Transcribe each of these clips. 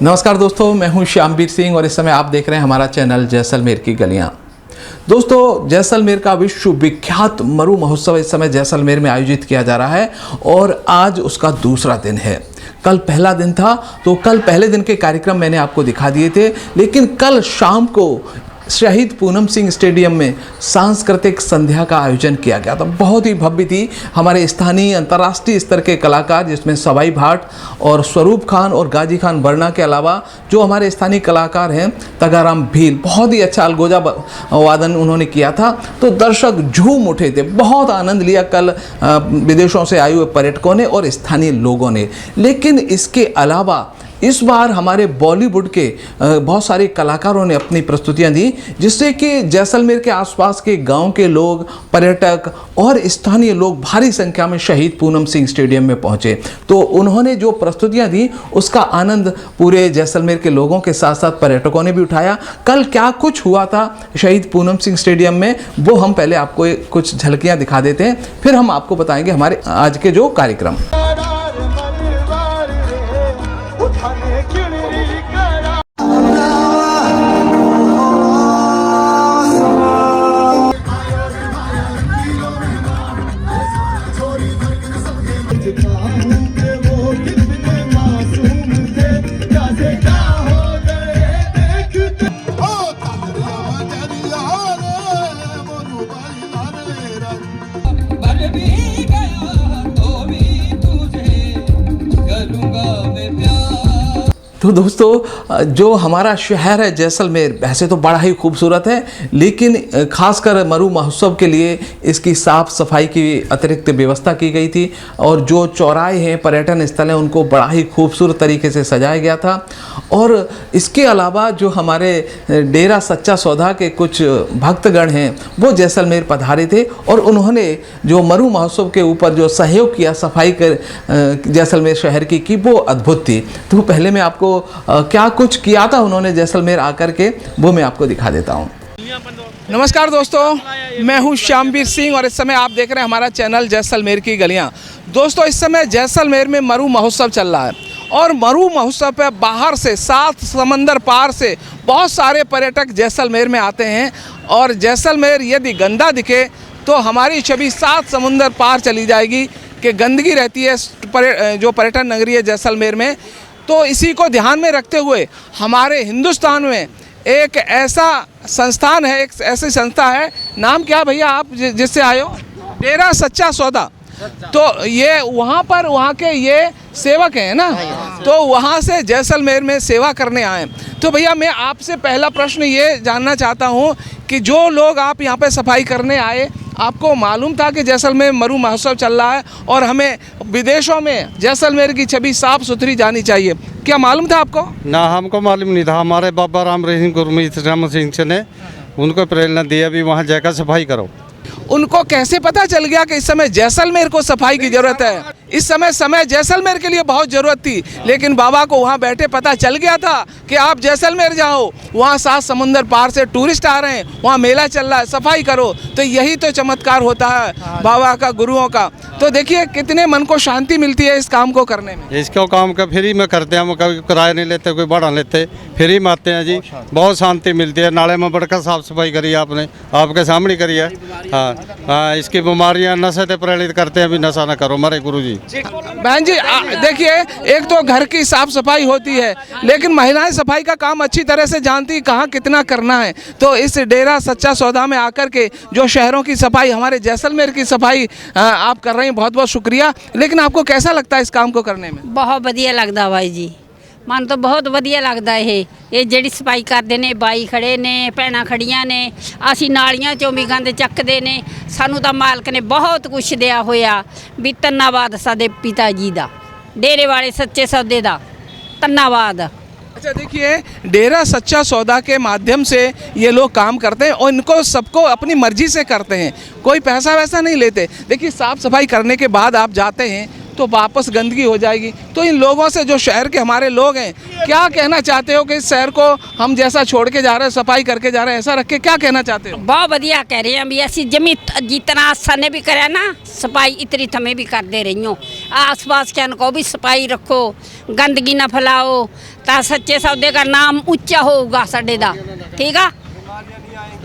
नमस्कार दोस्तों, मैं हूं श्यामवीर सिंह और इस समय आप देख रहे हैं हमारा चैनल जैसलमेर की गलियां। दोस्तों, जैसलमेर का विश्व विख्यात मरु महोत्सव इस समय जैसलमेर में आयोजित किया जा रहा है और आज उसका दूसरा दिन है। कल पहला दिन था, तो कल पहले दिन के कार्यक्रम मैंने आपको दिखा दिए थे, लेकिन कल शाम को शहीद पूनम सिंह स्टेडियम में सांस्कृतिक संध्या का आयोजन किया गया था। बहुत ही भव्य थी। हमारे स्थानीय अंतर्राष्ट्रीय स्तर के कलाकार, जिसमें सवाई भाट और स्वरूप खान और गाजी खान बरना के अलावा जो हमारे स्थानीय कलाकार हैं तगाराम भील, बहुत ही अच्छा अलगोजा वादन उन्होंने किया था। तो दर्शक झूम उठे थे, बहुत आनंद लिया कल विदेशों से आए हुए पर्यटकों ने और स्थानीय लोगों ने। लेकिन इसके अलावा इस बार हमारे बॉलीवुड के बहुत सारे कलाकारों ने अपनी प्रस्तुतियां दी, जिससे कि जैसलमेर के आसपास के गांव के लोग, पर्यटक और स्थानीय लोग भारी संख्या में शहीद पूनम सिंह स्टेडियम में पहुंचे। तो उन्होंने जो प्रस्तुतियां दी उसका आनंद पूरे जैसलमेर के लोगों के साथ साथ पर्यटकों ने भी उठाया। कल क्या कुछ हुआ था शहीद पूनम सिंह स्टेडियम में, वो हम पहले आपको कुछ झलकियाँ दिखा देते हैं, फिर हम आपको बताएंगे हमारे आज के जो कार्यक्रम। तो दोस्तों, जो हमारा शहर है जैसलमेर वैसे तो बड़ा ही खूबसूरत है, लेकिन खासकर मरु महोत्सव के लिए इसकी साफ़ सफाई की अतिरिक्त व्यवस्था की गई थी और जो चौराहे हैं, पर्यटन स्थल हैं, उनको बड़ा ही खूबसूरत तरीके से सजाया गया था। और इसके अलावा जो हमारे डेरा सच्चा सौदा के कुछ भक्तगण हैं वो जैसलमेर पधारे थे और उन्होंने जो मरु महोत्सव के ऊपर जो सहयोग किया सफाई कर जैसलमेर शहर की वो अद्भुत थी। तो पहले मैं आपको क्या कुछ किया था उन्होंने जैसलमेर आकर के, वो मैं आपको दिखा देता हूँ। नमस्कार दोस्तों, मैं हूँ श्यामवीर सिंह और इस समय आप देख रहे हैं हमारा चैनल जैसलमेर की गलियाँ। दोस्तों, इस समय जैसलमेर में मरु महोत्सव चल रहा है और मरु महोत्सव पे बाहर से 7 समंदर पार से बहुत सारे पर्यटक जैसलमेर में आते हैं और जैसलमेर यदि गंदा दिखे तो हमारी छवि 7 समुंदर पार चली जाएगी कि गंदगी रहती है जो पर्यटन नगरी है जैसलमेर में। तो इसी को ध्यान में रखते हुए हमारे हिंदुस्तान में एक ऐसा संस्थान है, एक ऐसी संस्था है, नाम क्या भैया आप जिससे आए हो? डेरा सच्चा सौदा। तो ये वहाँ के ये सेवक हैं ना, तो वहाँ से जैसलमेर में सेवा करने आए। तो भैया मैं आपसे पहला प्रश्न ये जानना चाहता हूँ कि जो लोग आप यहाँ पे सफाई करने आए, आपको मालूम था कि जैसलमेर मरु महोत्सव चल रहा है और हमें विदेशों में जैसलमेर की छवि साफ सुथरी जानी चाहिए, क्या मालूम था आपको? ना, हमको मालूम नहीं था। हमारे बाबा राम सिंह गुरमीत राम सिंह ने उनको प्रेरणा दी अभी वहाँ जाकर सफाई करो। उनको कैसे पता चल गया कि इस समय जैसलमेर को सफाई की जरूरत है? इस समय जैसलमेर के लिए बहुत ज़रूरत थी, लेकिन बाबा को वहाँ बैठे पता चल गया था कि आप जैसलमेर जाओ, वहाँ 7 समुंदर पार से टूरिस्ट आ रहे हैं, वहाँ मेला चल रहा है, सफाई करो। तो यही तो चमत्कार होता है बाबा का, गुरुओं का। तो देखिए कितने मन को शांति मिलती है इस काम को करने में। इसको काम का फ्री में करते हैं हम, कभी किराया नहीं लेते, कोई भाड़ा लेते, फ्री में आते हैं जी। बहुत शांति मिलती है। नाले में बढ़कर साफ सफाई करी आपने, आपके सामने करी है। हाँ, इसकी बीमारियाँ नशे से प्रेरित करते हैं, अभी नशा न करो हमारे गुरु जी। बहन जी देखिए, एक तो घर की साफ सफाई होती है, लेकिन महिलाएं सफाई का काम अच्छी तरह से जानती कहाँ कितना करना है। तो इस डेरा सच्चा सौदा में आकर के जो शहरों की सफाई, हमारे जैसलमेर की सफाई आप कर रहे हैं, बहुत बहुत शुक्रिया। लेकिन आपको कैसा लगता है इस काम को करने में? बहुत बढ़िया लगता भाई जी, मन तो बहुत ਵਧੀਆ ਲੱਗਦਾ ਇਹ ਜਿਹੜੀ ਸਫਾਈ ਕਰਦੇ ਨੇ, ਬਾਈ ਖੜੇ ਨੇ, ਭੈਣਾਂ ਖੜੀਆਂ ਨੇ, ਅਸੀਂ ਨਾਲੀਆਂ ਚੋਂ ਵੀ ਗੰਦ ਚੱਕਦੇ ਨੇ। ਸਾਨੂੰ ਤਾਂ ਮਾਲਕ ਨੇ ਬਹੁਤ ਕੁਛ ਦਿਆ ਹੋਇਆ ਵੀ ਧੰਨਵਾਦ ਸਾਡੇ ਪਿਤਾ ਜੀ ਦਾ, ਡੇਰੇ ਵਾਲੇ ਸੱਚੇ ਸੌਦੇ ਦਾ ਧੰਨਵਾद। अच्छा देखिए, डेरा सच्चा सौदा के माध्यम से ये लोग काम करते हैं और इनको सबको अपनी मर्जी से करते हैं, कोई पैसा वैसा नहीं लेते। देखिए, साफ़ सफाई करने के बाद आप जाते हैं तो वापस गंदगी हो जाएगी। तो इन लोगों से, जो शहर के हमारे लोग हैं, क्या कहना चाहते हो कि इस शहर को हम जैसा छोड़ के जा रहे हैं, सफाई करके जा रहे हैं, ऐसा रख के क्या कहना चाहते हो? बहुत बढ़िया कह रहे हैं भी असी जमी जितना सने भी करे ना सफाई इतनी थमें भी कर दे रही हो। आस पास के को भी सफाई रखो, गंदगी ना फैलाओ, ता सच्चे सौदे का नाम ऊंचा होगा साडे दा। ठीक है,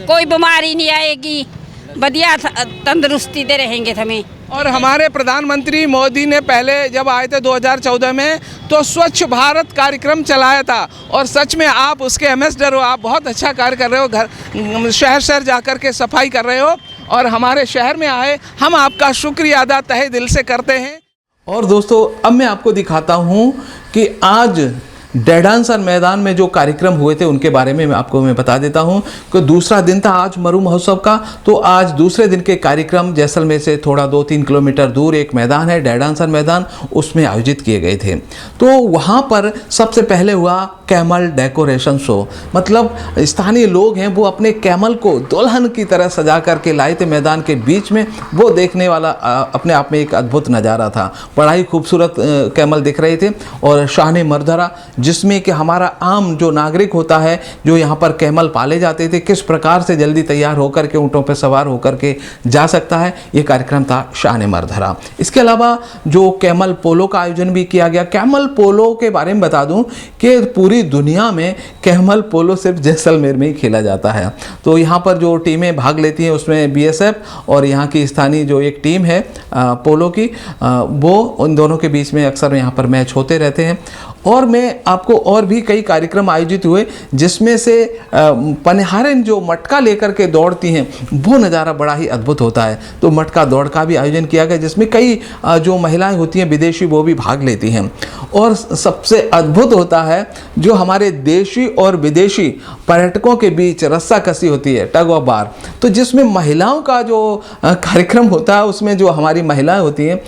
कोई बीमारी नहीं आएगी, बढ़िया तंदुरुस्ती दे रहेंगे हमें। और हमारे प्रधानमंत्री मोदी ने पहले जब आए थे 2014 में, तो स्वच्छ भारत कार्यक्रम चलाया था, और सच में आप उसके एम्बेसडर हो। आप बहुत अच्छा कार्य कर रहे हो, घर शहर शहर जा कर के सफाई कर रहे हो, और हमारे शहर में आए, हम आपका शुक्रिया अदा तहे दिल से करते हैं। और दोस्तों, अब मैं आपको दिखाता हूँ कि आज डेडांसर मैदान में जो कार्यक्रम हुए थे उनके बारे में मैं बता देता हूं कि दूसरा दिन था आज मरु महोत्सव का। तो आज दूसरे दिन के कार्यक्रम जैसलमेर से थोड़ा 2-3 किलोमीटर दूर एक मैदान है, डेडांसर मैदान, उसमें आयोजित किए गए थे। तो वहां पर सबसे पहले हुआ कैमल डेकोरेशन शो। मतलब स्थानीय लोग हैं, वो अपने कैमल को दुल्हन की तरह सजा करके लाए थे मैदान के बीच में। वो देखने वाला अपने आप में एक अद्भुत नज़ारा था। बड़ा ही खूबसूरत कैमल दिख रहे थे। और शान मरधरा, जिसमें कि हमारा आम जो नागरिक होता है, जो यहाँ पर कैमल पाले जाते थे, किस प्रकार से जल्दी तैयार होकर के ऊँटों पर सवार होकर के जा सकता है, ये कार्यक्रम था शान मरधरा। इसके अलावा जो कैमल पोलो का आयोजन भी किया गया। कैमल पोलो के बारे में बता दूं कि पूरी दुनिया में कैमल पोलो सिर्फ जैसलमेर में ही खेला जाता है। तो यहाँ पर जो टीमें भाग लेती हैं उसमें बीएसएफ और यहाँ की स्थानीय जो एक टीम है पोलो की, वो उन दोनों के बीच में अक्सर यहाँ पर मैच होते रहते हैं। और मैं आपको और भी कई कार्यक्रम आयोजित हुए, जिसमें से पनिहारिन जो मटका लेकर के दौड़ती हैं, वो नज़ारा बड़ा ही अद्भुत होता है। तो मटका दौड़ का भी आयोजन किया गया, जिसमें कई जो महिलाएं होती हैं विदेशी, वो भी भाग लेती हैं। और सबसे अद्भुत होता है जो हमारे देशी और विदेशी पर्यटकों के बीच रस्साकसी होती है, टग ऑफ वार। तो जिसमें महिलाओं का जो कार्यक्रम होता है, उसमें जो हमारी महिलाएं होती हैं,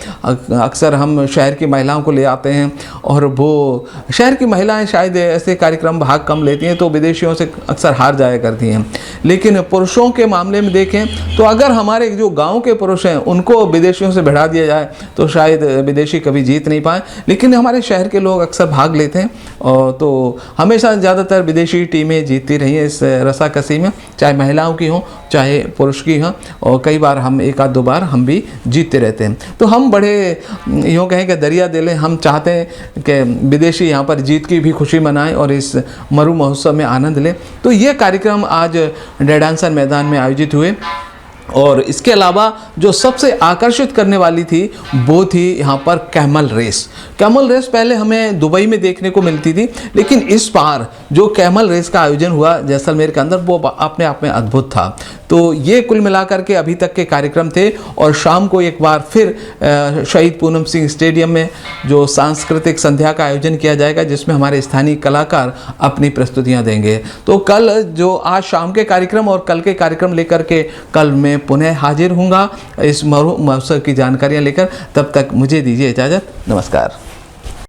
अक्सर हम शहर की महिलाओं को ले आते हैं, और वो शहर की महिलाएं शायद ऐसे कार्यक्रम भाग कम लेती हैं, तो विदेशियों से अक्सर हार जाया करती हैं। लेकिन पुरुषों के मामले में देखें तो अगर हमारे जो गांव के पुरुष हैं उनको विदेशियों से भिड़ा दिया जाए तो शायद विदेशी कभी जीत नहीं पाए, लेकिन हमारे शहर के लोग अक्सर भाग लेते हैं। और तो हमेशा ज़्यादातर विदेशी टीमें जीतती रही हैं इस रस्साकसी में, चाहे महिलाओं की हों चाहे पुरुष की हों, और कई बार हम एक आध दो बार हम भी जीतते रहते हैं। तो हम बड़े यूँ कहें कि दरिया दिल हैं, हम चाहते हैं कि विदेशी यहाँ पर जीत की भी खुशी मनाएं और इस मरु महोत्सव में आनंद लें। तो ये कार्यक्रम आज डेडांसर मैदान में आयोजित हुए। और इसके अलावा जो सबसे आकर्षित करने वाली थी वो थी यहाँ पर कैमल रेस। कैमल रेस पहले हमें दुबई में देखने को मिलती थी, लेकिन इस बार जो कैमल रेस का आयोजन हुआ जैसलमेर के अंदर, वो अपने आप में अद्भुत था। तो ये कुल मिलाकर के अभी तक के कार्यक्रम थे। और शाम को एक बार फिर शहीद पूनम सिंह स्टेडियम में जो सांस्कृतिक संध्या का आयोजन किया जाएगा, जिसमें हमारे स्थानीय कलाकार अपनी प्रस्तुतियाँ देंगे। तो कल जो आज शाम के कार्यक्रम और कल के कार्यक्रम लेकर के कल मैं पुनः हाजिर हूँगा इस मरु महोत्सव की जानकारियाँ लेकर। तब तक मुझे दीजिए इजाज़त। नमस्कार।